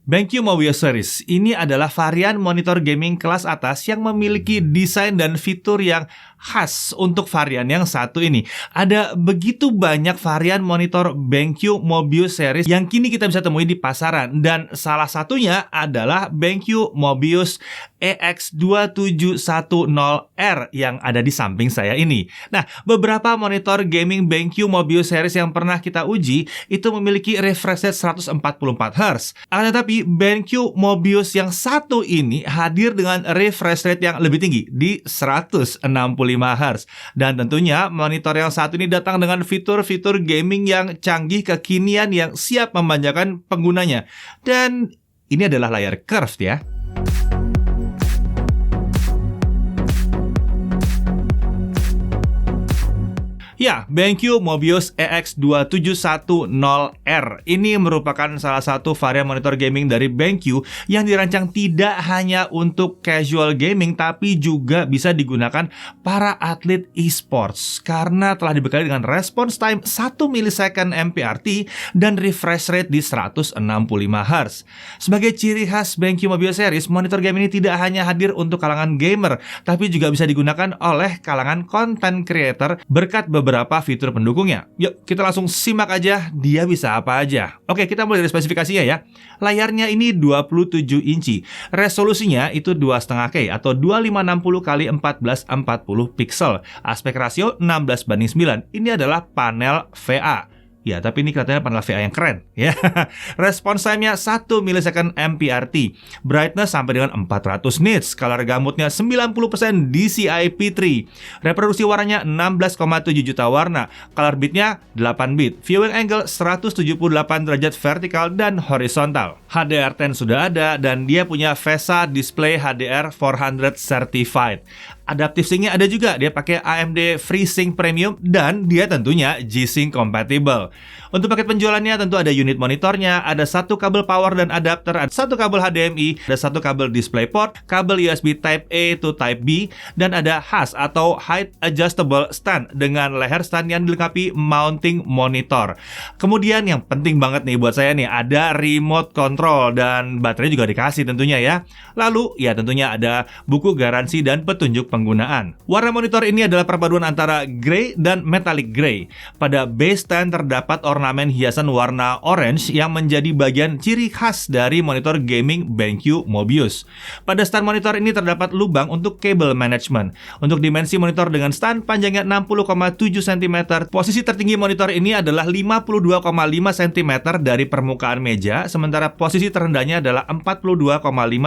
BenQ Mobius Series ini adalah varian monitor gaming kelas atas yang memiliki desain dan fitur yang khas untuk varian yang satu ini. Ada begitu banyak varian monitor BenQ Mobius Series yang kini kita bisa temui di pasaran, dan salah satunya adalah BenQ Mobius EX2710R yang ada di samping saya ini. Nah, beberapa monitor gaming BenQ Mobius Series yang pernah kita uji itu memiliki refresh rate 144 Hz. Akan tetapi BenQ Mobius yang satu ini hadir dengan refresh rate yang lebih tinggi di 165 Hz. Dan tentunya monitor yang satu ini datang dengan fitur-fitur gaming yang canggih kekinian yang siap memanjakan penggunanya. Dan ini adalah layar curved ya. Ya, BenQ Mobius EX2710R ini merupakan salah satu varian monitor gaming dari BenQ yang dirancang tidak hanya untuk casual gaming, tapi juga bisa digunakan para atlet e-sports karena telah dibekali dengan response time 1 millisecond MPRT dan refresh rate di 165 Hz. Sebagai ciri khas BenQ Mobius Series, monitor game ini tidak hanya hadir untuk kalangan gamer, tapi juga bisa digunakan oleh kalangan content creator berkat beberapa fitur pendukungnya. Yuk, kita langsung simak aja dia bisa apa aja. Oke, kita mulai dari spesifikasinya ya. Layarnya ini 27 inci. Resolusinya itu 2,5K atau 2560 x 1440 pixel. Aspek rasio 16:9. Ini adalah panel VA. Ya, tapi ini kelihatannya panel VA yang keren ya. Response time-nya 1 millisecond MPRT. Brightness sampai dengan 400 nits. Color gamutnya 90% DCI-P3. Reproduksi warnanya 16,7 juta warna. Color bitnya 8 bit. Viewing angle 178 derajat vertikal dan horizontal. HDR10 sudah ada dan dia punya VESA Display HDR 400 Certified. Adaptive Sync-nya ada juga, dia pakai AMD FreeSync Premium dan dia tentunya G-Sync compatible. Untuk paket penjualannya tentu ada unit monitornya, ada satu kabel power dan adapter, ada satu kabel HDMI, ada satu kabel DisplayPort, kabel USB Type A to Type B, dan ada HAS atau Height Adjustable Stand dengan leher stand yang dilengkapi mounting monitor. Kemudian yang penting banget nih buat saya nih, ada remote control dan baterai juga dikasih tentunya ya. Lalu ya tentunya ada buku garansi dan petunjuk penggunaan. Warna monitor ini adalah perpaduan antara grey dan metallic grey. Pada base stand terdapat ornamen hiasan warna orange yang menjadi bagian ciri khas dari monitor gaming BenQ Mobius. Pada stand monitor ini terdapat lubang untuk cable management. Untuk dimensi monitor dengan stand panjangnya 60,7 cm. Posisi tertinggi monitor ini adalah 52,5 cm dari permukaan meja, sementara posisi terendahnya adalah 42,5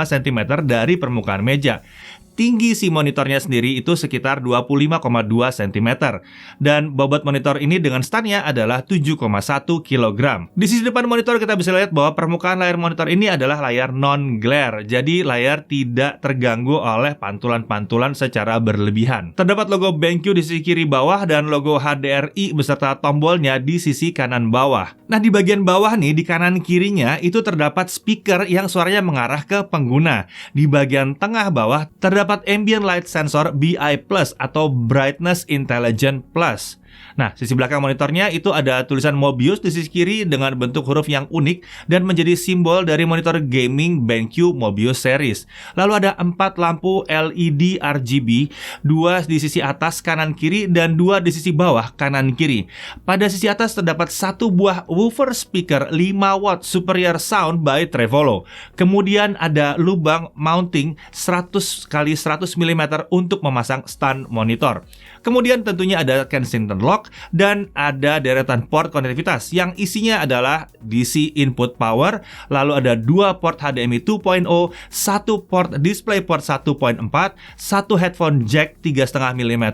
cm dari permukaan meja. Tinggi si monitornya sendiri itu sekitar 25,2 cm. Dan bobot monitor ini dengan standnya adalah 7,1 kg. Di sisi depan monitor kita bisa lihat bahwa permukaan layar monitor ini adalah layar non-glare. Jadi layar tidak terganggu oleh pantulan-pantulan secara berlebihan. Terdapat logo BenQ di sisi kiri bawah dan logo HDRI beserta tombolnya di sisi kanan bawah. Nah, di bagian bawah nih, di kanan kirinya itu terdapat speaker yang suaranya mengarah ke pengguna. Di bagian tengah bawah terdapat ambient light sensor BI Plus atau Brightness Intelligent Plus. Nah, sisi belakang monitornya itu ada tulisan Mobius di sisi kiri dengan bentuk huruf yang unik dan menjadi simbol dari monitor gaming BenQ Mobius Series. Lalu ada 4 lampu LED RGB, 2 di sisi atas kanan kiri dan 2 di sisi bawah kanan kiri. Pada sisi atas terdapat 1 buah woofer speaker 5 watt superior sound by Trevolo. Kemudian ada lubang mounting 100 x 100 mm untuk memasang stand monitor. Kemudian tentunya ada Kensington lock dan ada deretan port konektivitas yang isinya adalah DC input power, lalu ada 2 port HDMI 2.0, 1 port DisplayPort 1.4, 1 headphone jack 3,5 mm,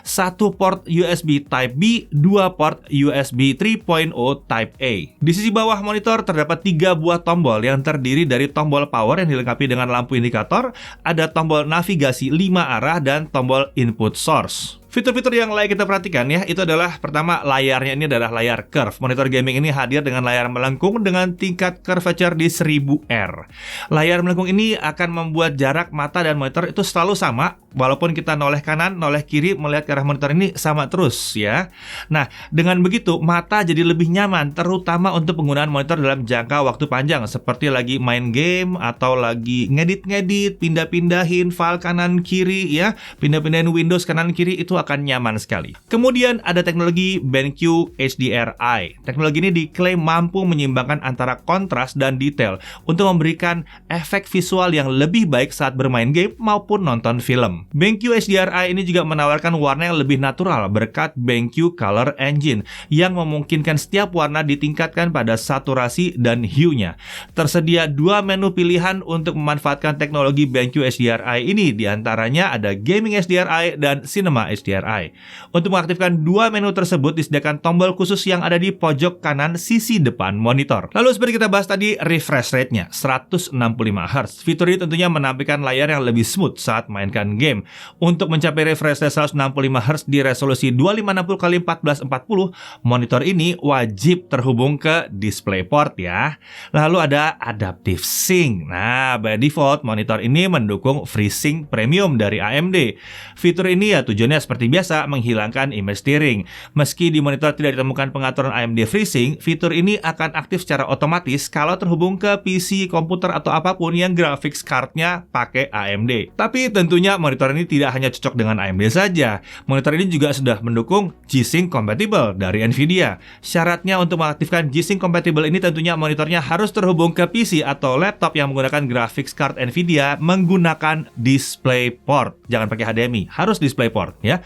1 port USB Type B, 2 port USB 3.0 Type A. Di sisi bawah monitor terdapat 3 buah tombol yang terdiri dari tombol power yang dilengkapi dengan lampu indikator, ada tombol navigasi 5 arah dan tombol input source. Fitur-fitur yang layak kita perhatikan ya, itu adalah pertama, layarnya ini adalah layar curve. Monitor gaming ini hadir dengan layar melengkung dengan tingkat curvature di 1000R. Layar melengkung ini akan membuat jarak mata dan monitor itu selalu sama, walaupun kita noleh kanan, noleh kiri, melihat ke arah monitor ini sama terus ya. Nah, dengan begitu mata jadi lebih nyaman, terutama untuk penggunaan monitor dalam jangka waktu panjang, seperti lagi main game atau lagi ngedit-ngedit, pindah-pindahin file kanan kiri ya, pindah-pindahin Windows kanan kiri, itu akan nyaman sekali. Kemudian ada teknologi BenQ HDRI. Teknologi ini diklaim mampu menyeimbangkan antara kontras dan detail untuk memberikan efek visual yang lebih baik saat bermain game maupun nonton film. BenQ HDRI ini juga menawarkan warna yang lebih natural berkat BenQ Color Engine yang memungkinkan setiap warna ditingkatkan pada saturasi dan hue-nya. Tersedia dua menu pilihan untuk memanfaatkan teknologi BenQ HDRI ini, diantaranya ada Gaming HDRI dan Cinema HDRI. Untuk mengaktifkan dua menu tersebut disediakan tombol khusus yang ada di pojok kanan sisi depan monitor. Lalu seperti kita bahas tadi, refresh rate-nya 165Hz. Fitur ini tentunya menampilkan layar yang lebih smooth saat mainkan game. Untuk mencapai refresh rate 165Hz di resolusi 2560x1440, monitor ini wajib terhubung ke DisplayPort ya. Lalu ada Adaptive Sync. Nah, by default monitor ini mendukung FreeSync Premium dari AMD. Fitur ini ya tujuannya seperti biasa, menghilangkan image tearing. Meski di monitor tidak ditemukan pengaturan AMD FreeSync, fitur ini akan aktif secara otomatis kalau terhubung ke PC, komputer, atau apapun yang graphics card-nya pakai AMD. Tapi tentunya monitor ini tidak hanya cocok dengan AMD saja. Monitor ini juga sudah mendukung G-Sync Compatible dari Nvidia. Syaratnya untuk mengaktifkan G-Sync Compatible ini tentunya monitornya harus terhubung ke PC atau laptop yang menggunakan graphics card Nvidia menggunakan DisplayPort. Jangan pakai HDMI, harus DisplayPort ya.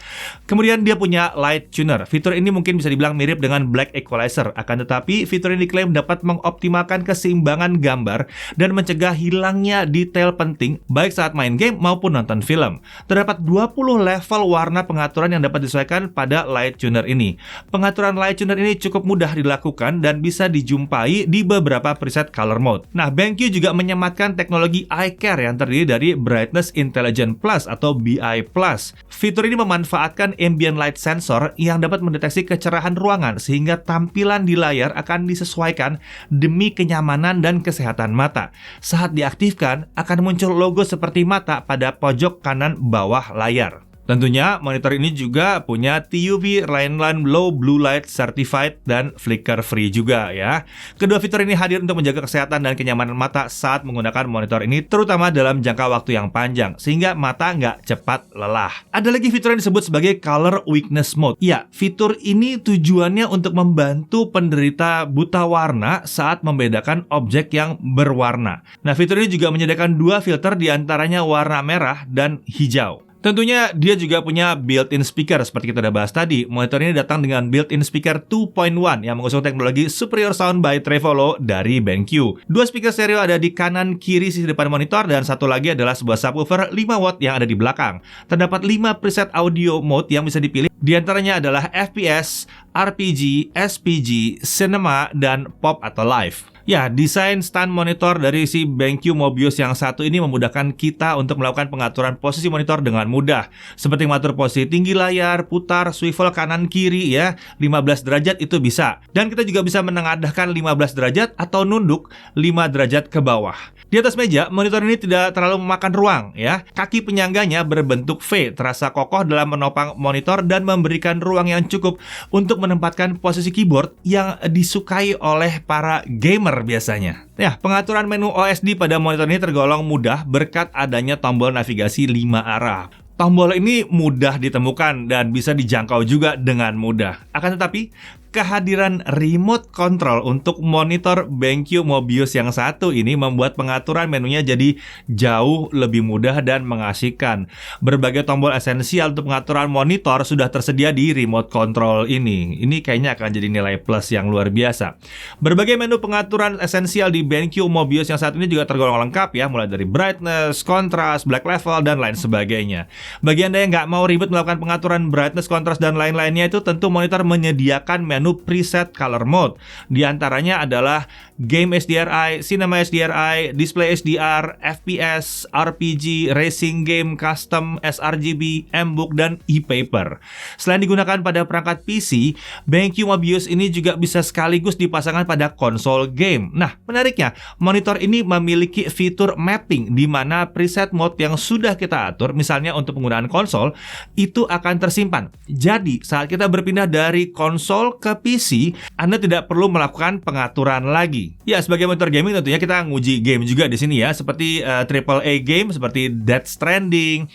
Kemudian dia punya Light Tuner. Fitur ini mungkin bisa dibilang mirip dengan Black Equalizer, akan tetapi fitur ini diklaim dapat mengoptimalkan keseimbangan gambar dan mencegah hilangnya detail penting baik saat main game maupun nonton film. Terdapat 20 level warna pengaturan yang dapat disesuaikan pada Light Tuner ini. Pengaturan Light Tuner ini cukup mudah dilakukan dan bisa dijumpai di beberapa preset color mode. Nah, BenQ juga menyematkan teknologi Eye Care yang terdiri dari Brightness Intelligence Plus atau BI Plus. Fitur ini memanfaatkan ambient light sensor yang dapat mendeteksi kecerahan ruangan sehingga tampilan di layar akan disesuaikan demi kenyamanan dan kesehatan mata. Saat diaktifkan, akan muncul logo seperti mata pada pojok kanan bawah layar. Tentunya monitor ini juga punya TUV Rhineland Low Blue Light Certified dan flicker free juga ya. Kedua fitur ini hadir untuk menjaga kesehatan dan kenyamanan mata saat menggunakan monitor ini, terutama dalam jangka waktu yang panjang, sehingga mata nggak cepat lelah. Ada lagi fitur yang disebut sebagai Color Weakness Mode. Ya, fitur ini tujuannya untuk membantu penderita buta warna saat membedakan objek yang berwarna. Nah, fitur ini juga menyediakan dua filter, diantaranya warna merah dan hijau. Tentunya dia juga punya built-in speaker seperti kita udah bahas tadi. Monitor ini datang dengan built-in speaker 2.1 yang mengusung teknologi Superior Sound by Trevolo dari BenQ. Dua speaker stereo ada di kanan kiri sisi depan monitor dan satu lagi adalah sebuah subwoofer 5 watt yang ada di belakang. Terdapat 5 preset audio mode yang bisa dipilih. Di antaranya adalah FPS, RPG, SPG, Cinema, dan Pop atau Live. Ya, desain stand monitor dari si BenQ Mobius yang satu ini memudahkan kita untuk melakukan pengaturan posisi monitor dengan mudah. Seperti mengatur posisi tinggi layar, putar, swivel kanan kiri ya, 15 derajat itu bisa. Dan kita juga bisa menengadahkan 15 derajat atau nunduk 5 derajat ke bawah. Di atas meja, monitor ini tidak terlalu memakan ruang ya. Kaki penyangganya berbentuk V, terasa kokoh dalam menopang monitor dan memberikan ruang yang cukup untuk menempatkan posisi keyboard yang disukai oleh para gamer biasanya. Ya, pengaturan menu OSD pada monitor ini tergolong mudah berkat adanya tombol navigasi 5 arah. Tombol ini mudah ditemukan dan bisa dijangkau juga dengan mudah. Akan tetapi, kehadiran remote control untuk monitor BenQ Mobius yang satu ini membuat pengaturan menunya jadi jauh lebih mudah dan mengasihkan. Berbagai tombol esensial untuk pengaturan monitor sudah tersedia di remote control ini. Ini kayaknya akan jadi nilai plus yang luar biasa. Berbagai menu pengaturan esensial di BenQ Mobius yang satu ini juga tergolong lengkap ya, mulai dari brightness, contrast, black level, dan lain sebagainya. Bagi Anda yang nggak mau ribet melakukan pengaturan brightness, contrast, dan lain-lainnya, itu tentu monitor menyediakan menu menu preset color mode. Di antaranya adalah Game HDRI, Cinema HDRI, Display HDR, FPS, RPG, Racing Game, Custom, sRGB, M-Book, dan e-paper. Selain digunakan pada perangkat PC, BenQ Mobius ini juga bisa sekaligus dipasangkan pada konsol game. Nah, menariknya, monitor ini memiliki fitur mapping di mana preset mode yang sudah kita atur, misalnya untuk penggunaan konsol, itu akan tersimpan. Jadi, saat kita berpindah dari konsol ke PC, Anda tidak perlu melakukan pengaturan lagi. Ya, sebagai monitor gaming tentunya kita nguji game juga di sini ya, seperti AAA game seperti Death Stranding,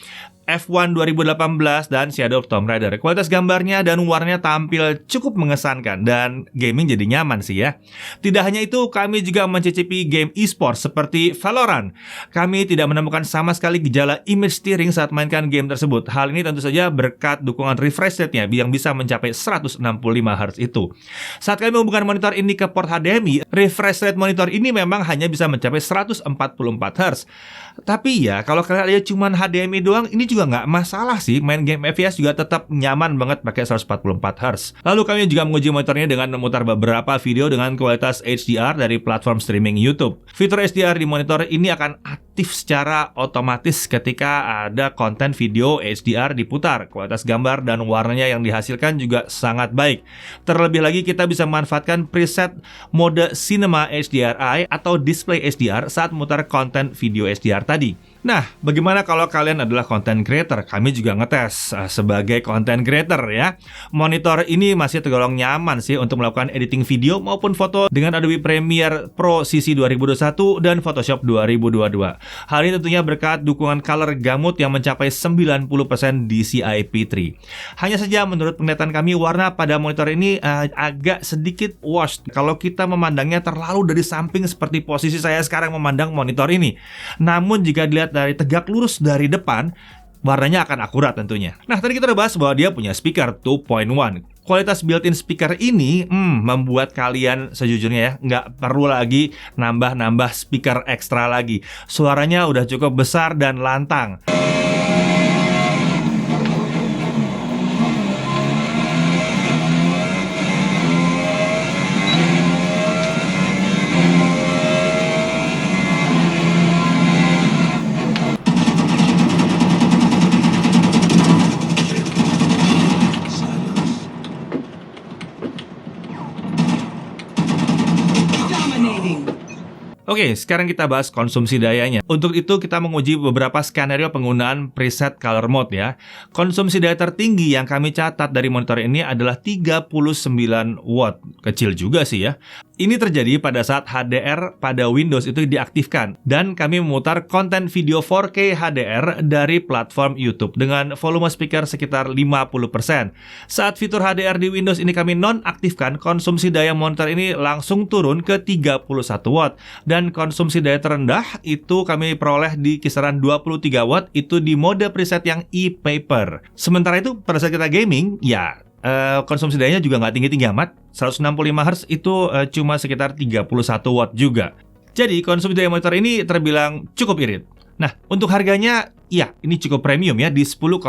F1 2018, dan Shadow of Tomb Raider. Kualitas gambarnya dan warnanya tampil cukup mengesankan dan gaming jadi nyaman sih ya. Tidak hanya itu, kami juga mencicipi game e-sport seperti Valorant. Kami tidak menemukan sama sekali gejala image steering saat mainkan game tersebut. Hal ini tentu saja berkat dukungan refresh rate-nya yang bisa mencapai 165 Hz itu. Saat kami menghubungkan monitor ini ke port HDMI, refresh rate monitor ini memang hanya bisa mencapai 144 Hz. Tapi ya, kalau kalian lihat cuma HDMI doang, ini juga nggak masalah sih. Main game FPS juga tetap nyaman banget pakai 144 Hz. Lalu kami juga menguji monitornya dengan memutar beberapa video dengan kualitas HDR dari platform streaming YouTube. Fitur HDR di monitor ini akan aktif secara otomatis ketika ada konten video HDR diputar. Kualitas gambar dan warnanya yang dihasilkan juga sangat baik. Terlebih lagi, kita bisa memanfaatkan preset mode Cinema HDRI atau Display HDR saat memutar konten video HDR tadi. Nah, bagaimana kalau kalian adalah content creator? Kami juga ngetes sebagai content creator ya. Monitor ini masih tergolong nyaman sih untuk melakukan editing video maupun foto dengan Adobe Premiere Pro CC 2021 dan Photoshop 2022. Hal ini tentunya berkat dukungan color gamut yang mencapai 90% DCI-P3. Hanya saja menurut penglihatan kami, warna pada monitor ini agak sedikit washed kalau kita memandangnya terlalu dari samping seperti posisi saya sekarang memandang monitor ini. Namun jika dilihat dari tegak lurus dari depan, warnanya akan akurat tentunya. Nah, tadi kita udah bahas bahwa dia punya speaker 2.1. Kualitas built-in speaker ini membuat kalian sejujurnya ya nggak perlu lagi nambah-nambah speaker ekstra lagi. Suaranya udah cukup besar dan lantang. Oke, sekarang kita bahas konsumsi dayanya. Untuk itu kita menguji beberapa skenario penggunaan preset color mode ya. Konsumsi daya tertinggi yang kami catat dari monitor ini adalah 39 watt. Kecil juga sih ya. Ini terjadi pada saat HDR pada Windows itu diaktifkan dan kami memutar konten video 4K HDR dari platform YouTube dengan volume speaker sekitar 50%. Saat fitur HDR di Windows ini kami nonaktifkan, konsumsi daya monitor ini langsung turun ke 31 watt dan konsumsi daya terendah itu kami peroleh di kisaran 23 watt itu di mode preset yang e-paper. Sementara itu pada saat kita gaming, ya konsumsi dayanya juga nggak tinggi-tinggi amat. 165 Hz itu cuma sekitar 31 watt juga. Jadi konsumsi daya monitor ini terbilang cukup irit. Nah, untuk harganya, ya ini cukup premium ya di 10,9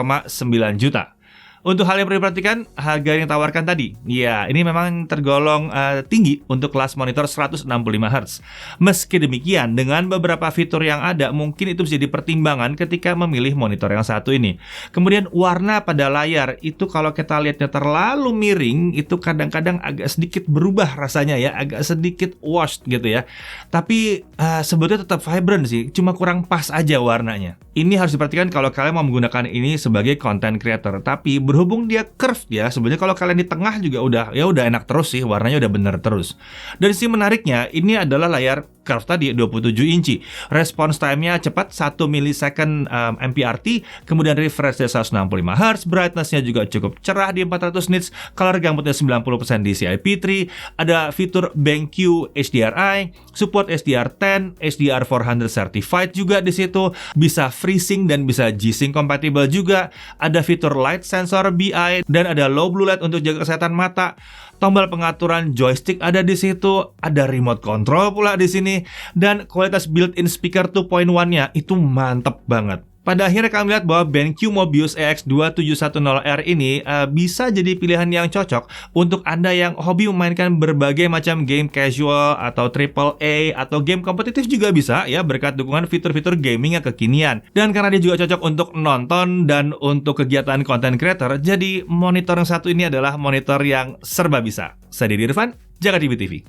juta. Untuk hal yang perlu diperhatikan, harga yang ditawarkan tadi, ya ini memang tergolong tinggi untuk kelas monitor 165 Hz. Meski demikian, dengan beberapa fitur yang ada, mungkin itu bisa jadi pertimbangan ketika memilih monitor yang satu ini. Kemudian warna pada layar, itu kalau kita lihatnya terlalu miring, itu kadang-kadang agak sedikit berubah rasanya ya, agak sedikit washed gitu ya. Tapi sebetulnya tetap vibrant sih, cuma kurang pas aja warnanya. Ini harus diperhatikan kalau kalian mau menggunakan ini sebagai content creator, tapi berhubung dia curved ya, sebenarnya kalau kalian di tengah juga udah enak terus sih, warnanya udah bener terus. Dan sisi menariknya, ini adalah layar curve tadi 27 inci. Response time-nya cepat 1 millisecond MPRT, kemudian refresh rate 165 Hz, brightness-nya juga cukup cerah di 400 nits, color gamutnya 90% DCI-P3, ada fitur BenQ HDRI, support HDR10, HDR400 certified juga di situ, bisa FreeSync dan bisa G-Sync compatible juga, ada fitur light sensor BI dan ada low blue light untuk jaga kesehatan mata. Tombol pengaturan joystick ada di situ, ada remote control pula di sini, dan kualitas built-in speaker 2.1-nya itu mantep banget. Pada akhirnya kami lihat bahwa BenQ Mobius EX2710R ini bisa jadi pilihan yang cocok untuk Anda yang hobi memainkan berbagai macam game casual atau AAA atau game kompetitif juga bisa ya, berkat dukungan fitur-fitur gaming yang kekinian. Dan karena dia juga cocok untuk nonton dan untuk kegiatan content creator, jadi monitor yang satu ini adalah monitor yang serba bisa. Saya Didi Irfan, Jakarta TV.